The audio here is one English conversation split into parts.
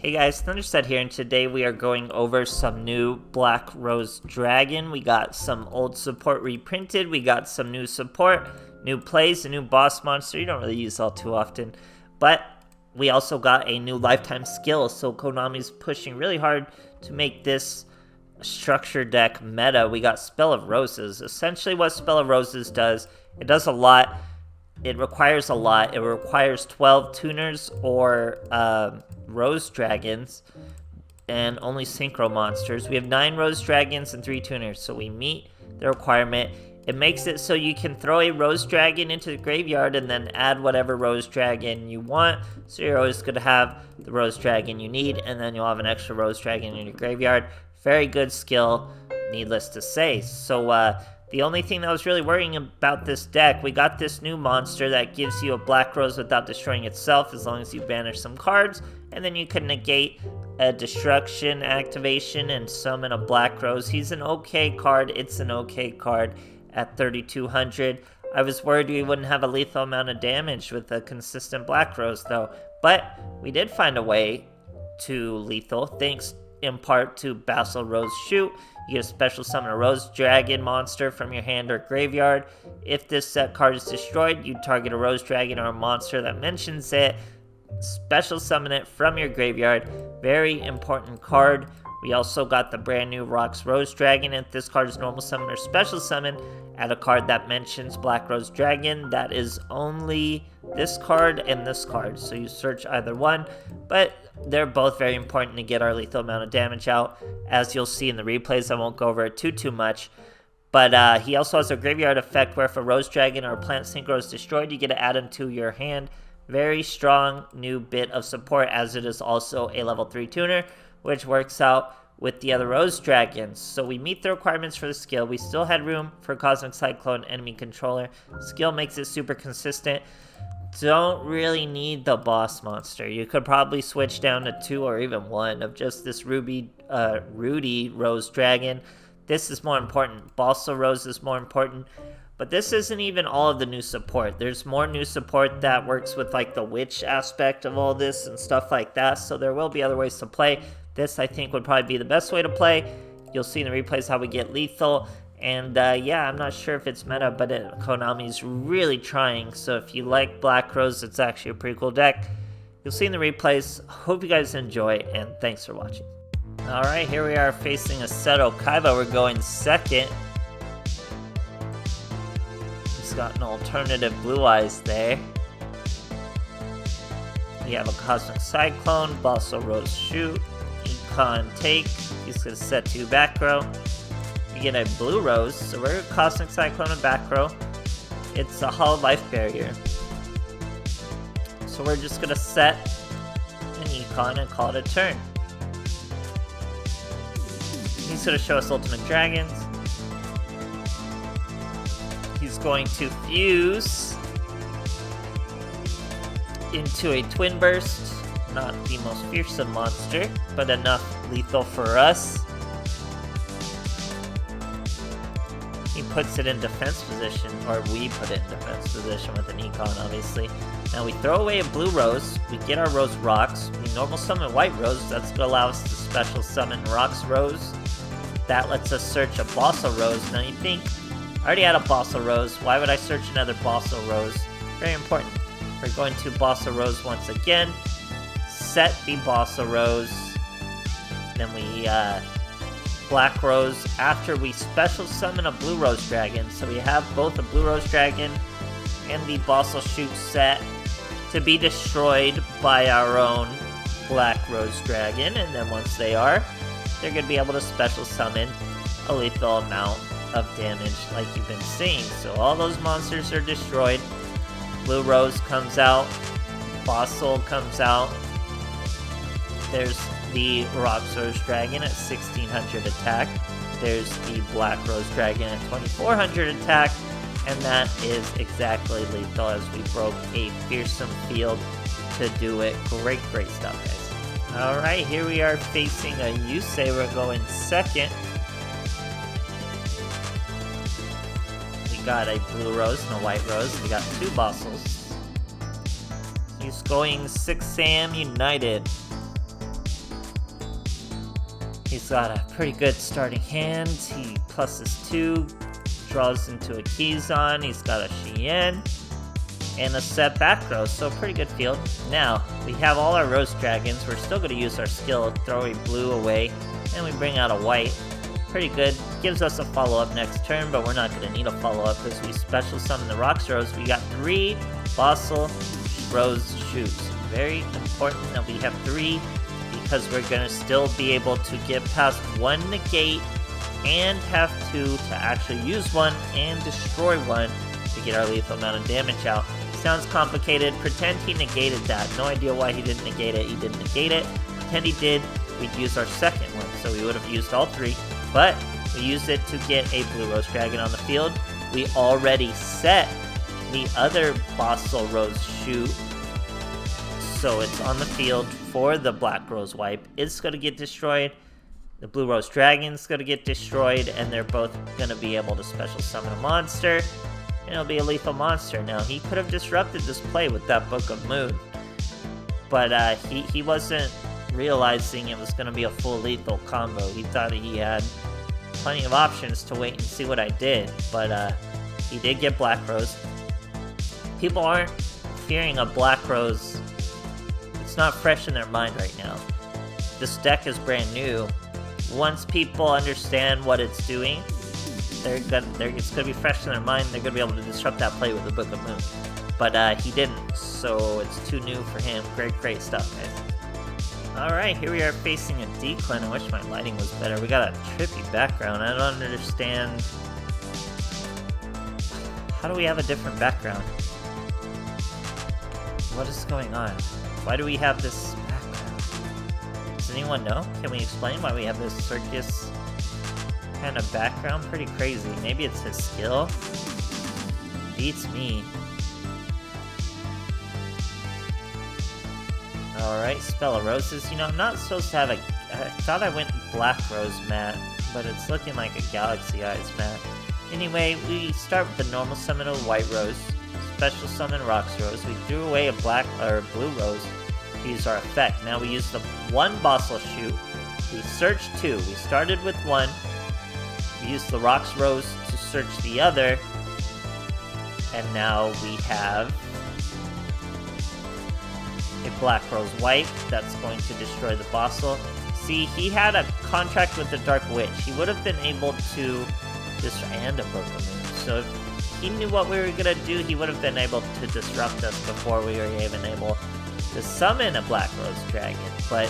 Hey guys, THUNDERSTUD here, and today we are going over some new Black Rose Dragon. We got some old support reprinted, we got some new support, new plays, a new boss monster. You don't really use all too often, but we also got a new lifetime skill, so Konami's pushing really hard to make this structure deck meta. We got Spell of Roses. Essentially what Spell of Roses does, it does a lot. It requires a lot. It requires 12 tuners or Rose Dragons and only Synchro monsters. We have 9 Rose Dragons and 3 tuners, so we meet the requirement. It makes it so you can throw a Rose Dragon into the graveyard and then add whatever Rose Dragon you want. So you're always going to have the Rose Dragon you need, and then you'll have an extra Rose Dragon in your graveyard. Very good skill, needless to say. So, the only thing that was really worrying about this deck, we got this new monster that gives you a Black Rose without destroying itself as long as you banish some cards, and then you can negate a destruction activation and summon a Black Rose. He's an okay card. It's an okay card at 3,200. I was worried we wouldn't have a lethal amount of damage with a consistent Black Rose though, but we did find a way to lethal thanks in part to Basil Rose Shoot. You get a special summon a Rose Dragon monster from your hand or graveyard. If this set card is destroyed, you target a Rose Dragon or a monster that mentions it. Special summon it from your graveyard. Very important card. We also got the brand new Roxrose Dragon. If this card is normal summon or special summon, add a card that mentions Black Rose Dragon. That is only this card and this card, so you search either one, but they're both very important to get our lethal amount of damage out. As you'll see in the replays, I won't go over it too much, but he also has a graveyard effect where if a Rose Dragon or a Plant Synchro is destroyed, you get to add him to your hand. Very strong new bit of support, as it is also a level 3 tuner, which works out with the other Rose Dragons. So we meet the requirements for the skill. We still had room for Cosmic Cyclone enemy controller. Skill makes it super consistent. Don't really need the boss monster. You could probably switch down to 2 or even 1 of just this Ruddy Rose Dragon. This is more important. Balsa Rose is more important. But this isn't even all of the new support. There's more new support that works with like the witch aspect of all this and stuff like that. So there will be other ways to play. This I think would probably be the best way to play. You'll see in the replays how we get lethal. And yeah, I'm not sure if it's meta, but Konami's really trying. So if you like Black Rose, it's actually a pretty cool deck. You'll see in the replays. Hope you guys enjoy, and thanks for watching. Alright, here we are facing a Seto Kaiba. We're going second. He's got an alternative Blue Eyes there. We have a Cosmic Cyclone, Balsa Rose Shoot, Econ Take. He's going to set 2 back row. We get a Blue Rose, so we're Cosmic Cyclone and back row. It's a Hollow Life Barrier. So we're just going to set an Econ and call it a turn. He's going to show us Ultimate Dragons. He's going to fuse into a Twin Burst. Not the most fearsome monster, but enough lethal for us. He puts it in defense position, or we put it in defense position with an Econ, obviously. Now we throw away a Blue Rose, we get our Rose Rocks, we normal summon White Rose. That's going to allow us to special summon Roxrose. That lets us search a Balsa Rose. Now you think, I already had a Balsa Rose, why would I search another Balsa Rose? Very important. We're going to Balsa Rose once again, set the Balsa Rose, then we Black Rose after we special summon a Blue Rose Dragon. So we have both a Blue Rose Dragon and the Balsa Shoot set to be destroyed by our own Black Rose Dragon, and then once they are, they're going to be able to special summon a lethal amount of damage like you've been seeing. So all those monsters are destroyed. Blue Rose comes out, Fossil comes out. There's the Roxrose Dragon at 1600 attack. There's the Black Rose Dragon at 2400 attack. And that is exactly lethal as we broke a fearsome field to do it. Great stuff, guys. Alright, here we are facing a Yusei. We're going second. We got a Blue Rose and a White Rose. We got 2 Bossels. He's going 6 Sam United. He's got a pretty good starting hand. He pluses 2, draws into a Keyzon. He's got a Chien and a set back row, so pretty good field. Now, we have all our Rose Dragons. We're still going to use our skill, throw a blue away, and we bring out a white. Pretty good. Gives us a follow-up next turn, but we're not going to need a follow-up because we special summon the Roxrose. We got 3 Fossil Rose Shoots. Very important that we have 3 because we're going to still be able to get past 1 negate and have 2 to actually use 1 and destroy 1 to get our lethal amount of damage out. Sounds complicated. Pretend he negated that. No idea why he didn't negate it. He didn't negate it. Pretend he did. We'd use our second one. So we would have used all 3. But we used it to get a Blue Rose Dragon on the field. We already set the other Fossil Rose Shoot. So it's on the field for the Black Rose Wipe. It's going to get destroyed. The Blue Rose Dragon's going to get destroyed. And they're both going to be able to special summon a monster. And it'll be a lethal monster. Now, he could have disrupted this play with that Book of Moon. But he wasn't realizing it was going to be a full lethal combo. He thought he had plenty of options to wait and see what I did. But he did get Black Rose. People aren't fearing a Black Rose. It's not fresh in their mind right now. This deck is brand new. Once people understand what it's doing, it's going to be fresh in their mind. They're going to be able to disrupt that play with the Book of Moon. But he didn't, so it's too new for him. Great stuff, guys. Alright, here we are facing a Declan. I wish my lighting was better. We got a trippy background. I don't understand. How do we have a different background? What is going on? Why do we have this background? Does anyone know? Can we explain why we have this circus kind of background? Pretty crazy. Maybe it's his skill. Beats me. Alright, Spell of Roses. You know, I'm not supposed to have a... I thought I went Black Rose mat, but it's looking like a Galaxy Eyes mat. Anyway, we start with the normal summon of White Rose, special summon Roxrose. We threw away a Black or Blue Rose to use our effect. Now we use the 1 Fossil Shoot. We searched 2. We started with 1. We used the Roxrose to search the other. And now we have a Black Rose White that's going to destroy the Fossil. See, he had a contract with the Dark Witch. He would have been able to and a Book of Moon. So if he knew what we were going to do, he would have been able to disrupt us before we were even able to summon a Black Rose Dragon. But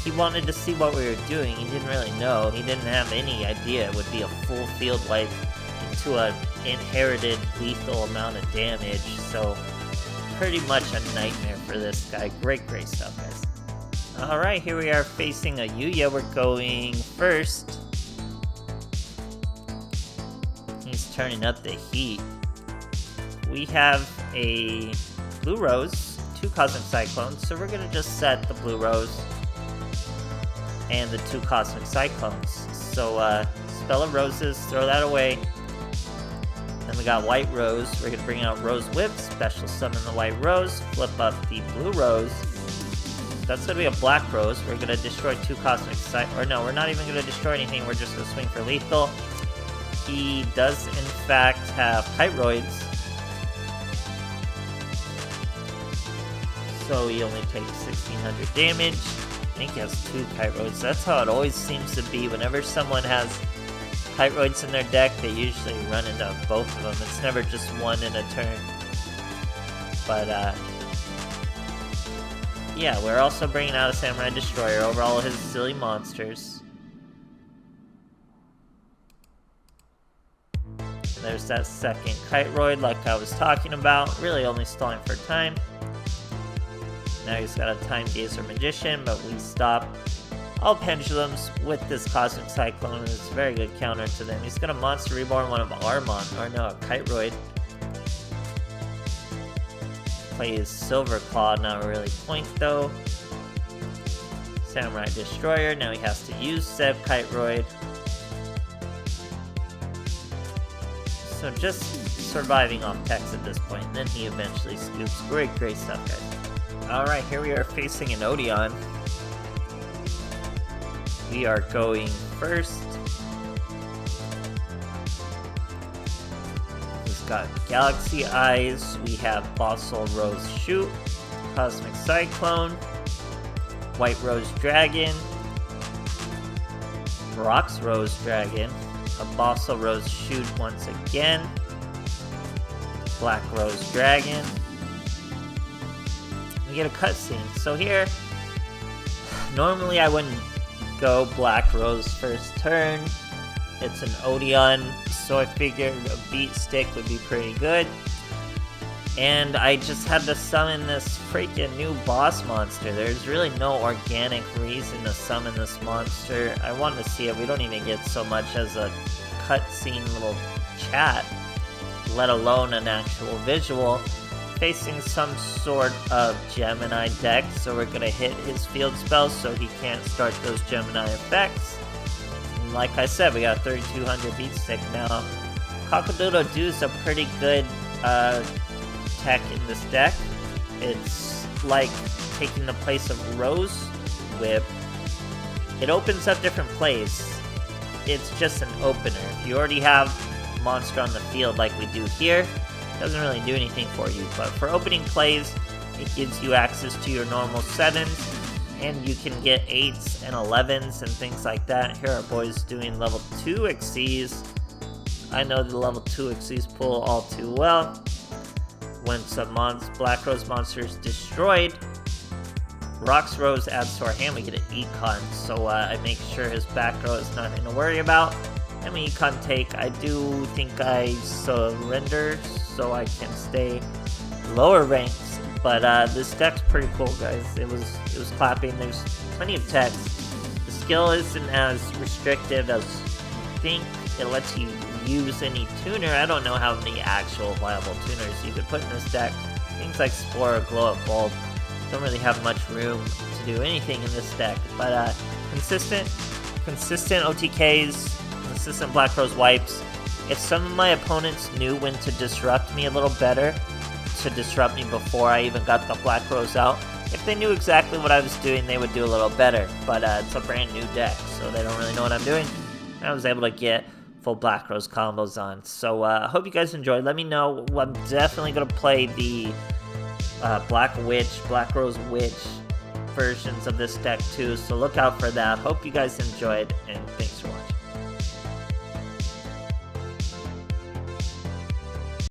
he wanted to see what we were doing. He didn't really know. He didn't have any idea it would be a full field wipe into an inherited lethal amount of damage. So pretty much a nightmare for this guy. Great stuff, guys. Alright, here we are facing a Yuya. We're going first. He's turning up the heat. We have a Blue Rose, 2 Cosmic Cyclones, so we're going to just set the Blue Rose and the 2 Cosmic Cyclones. So, Spell of Roses, throw that away. Then we got White Rose. We're going to bring out Rose Whip, special summon the White Rose, flip up the Blue Rose. That's going to be a Black Rose. We're going to destroy 2 Cosmic Cyclones. Or no, we're not even going to destroy anything. We're just going to swing for lethal. He does, in fact, have Kyroids. So he only takes 1600 damage. I think he has 2 Kyroids. That's how it always seems to be. Whenever someone has Kyroids in their deck, they usually run into both of them. It's never just one in a turn. But, yeah, we're also bringing out a Samurai Destroyer over all of his silly monsters. There's that second Kyroid like I was talking about. Really only stalling for time. Now he's got a Time Gazer Magician, but we stop all pendulums with this Cosmic Cyclone. It's a very good counter to them. He's got a Monster Reborn, one of Armon, or no, a Kyroid. Play his Silver Claw, not really point though. Samurai Destroyer, now he has to use said Kyroid. So just surviving off text at this point, and then he eventually scoops. Great stuff, guys. Alright, here we are facing an Odeon. We are going first. He's got Galaxy Eyes. We have Fossil Rose Shoot, Cosmic Cyclone, White Rose Dragon, Roxrose Dragon, a Fossil Rose Shoot once again, Black Rose Dragon. We get a cutscene. So here, normally I wouldn't go Black Rose first turn. It's an Odeon, so I figured a Beat Stick would be pretty good. And I just had to summon this freaking new boss monster. There's really no organic reason to summon this monster. I wanted to see it. We don't even get so much as a cutscene little chat, let alone an actual visual. Facing some sort of Gemini deck, so we're gonna hit his field spells so he can't start those Gemini effects. And like I said, we got 3200 beat stick now. Cock-a-doodle-doo is a pretty good tech in this deck. It's like taking the place of Rose Whip. It opens up different plays. It's just an opener. If you already have a monster on the field like we do here, doesn't really do anything for you, but for opening plays, it gives you access to your normal 7s, and you can get 8s and 11s and things like that. Here our boys doing level 2 Xyz. I know the level 2 Xyz pull all too well. When some Black Rose monster is destroyed, Roxrose adds to our hand, we get an Econ, so I make sure his back row is nothing to worry about. And we Econ take, I do think I surrender so I can stay lower ranks, but this deck's pretty cool, guys. It was clapping. There's plenty of text. The skill isn't as restrictive as you think. It lets you use any tuner. I don't know how many actual viable tuners you could put in this deck. Things like Spore or Glow Up Bulb don't really have much room to do anything in this deck, but consistent OTKs, consistent Black Rose wipes. If some of my opponents knew when to disrupt me a little better, to disrupt me before I even got the Black Rose out, if they knew exactly what I was doing, they would do a little better. But it's a brand new deck, so they don't really know what I'm doing. I was able to get full Black Rose combos on. So I hope you guys enjoyed. Let me know. I'm definitely going to play the Black Rose Witch versions of this deck too, so look out for that. Hope you guys enjoyed, and thanks.